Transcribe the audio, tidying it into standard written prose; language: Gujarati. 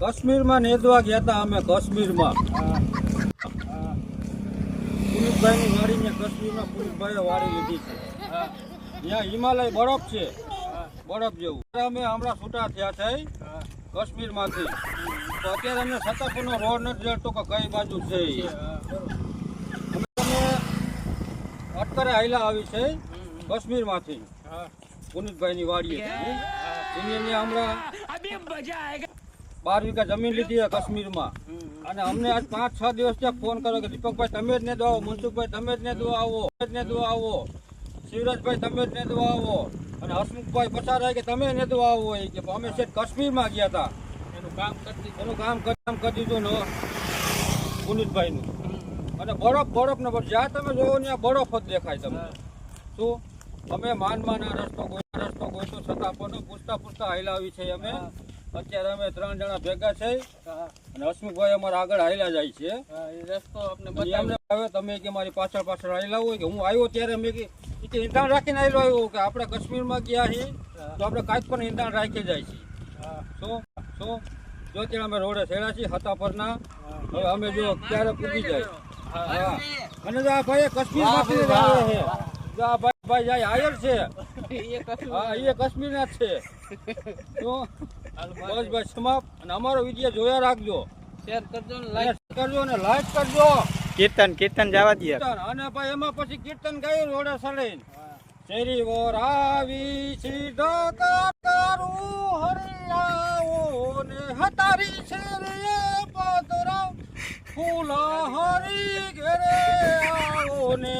કાશ્મીરમાં નેદવા ગયા હતા અમે કાશ્મીરમાં પુનિતભાઈની વાડીને કાશ્મીરમાં પુનિતભાઈએ વાડી લીધી છે. ત્યાં હિમાલય બરફ છે, બરફ જેવું. અમે હમણાં છૂટા થયા છે કાશ્મીરમાંથી. તો અત્યારે અમને સતાપુરનો રોડ નથી જડતો કે કઈ બાજુ છે. અમે અટકરે હાઈલા આવી છે કાશ્મીરમાંથી પુનિતભાઈની વાડીએ. એની હમણાં 12 વીઘા જમીન લીધી છે કાશ્મીરમાં. અને અમને આજ 5-6 દિવસ ત્યાં ફોન કર્યો કે દીપકભાઈ તમે જ ને દો આવો, મનસુખભાઈ તમે જ ને દો આવો, શિવરાજભાઈ તમે જ ને દો આવો, અને હસમુખભાઈ પસાર આવે કે તમે ને દો આવો. એ કે અમે છે કાશ્મીરમાં ગયા હતા, એનું કામ કરી દીધું ને પુનિતભાઈનું. અને બરફ ને જ્યાં તમે જોવો ત્યાં બરફ જ દેખાય તમને. શું અમે માન આ રસ્તો ગોઈતો છતાં પણ પૂછતા હાઈલા આવી છે. અમે અત્યારે અમે 3 જણા ભેગા છે અને હસમુખભાઈ અમારા આગળ હાઈલા જાય છે. રસ્તો હવે તમે કે મારી પાછળ હાઈલા હોય કે હું આવ્યો ત્યારે મેં કે ઈંધાણ રાખીને આવ્યો કે આપણે કાશ્મીરમાં ગયા છીએ તો આપણે કાંઈક પણ ઈંધાણ રાખી જાય છીએ. શું જો ત્યાં અમે રોડે થયેલા છીએ હતાપરના. હવે અમે જો ક્યારે પૂગી જાય. હા અને આ ભાઈ કાશ્મીરમાંથી આવે છે. આ ભાઈ જાય આયર છે. હા એ કાશ્મીરના જ છે. તો બસ ભાઈ સમાપ્ત. અને અમારો વિડીયો જોયા રાખજો, શેર કરજો ને લાઈક કરજો. કીર્તન જવા દે. અને ભાઈ એમાં પછી કીર્તન ગાયું રોડે સડાઈને. શેરી વોર આવી સીધા કારું હરિયાઓ ને હતારી શેરીએ પાદરા ફૂલા હરી ઘેરે આવો ને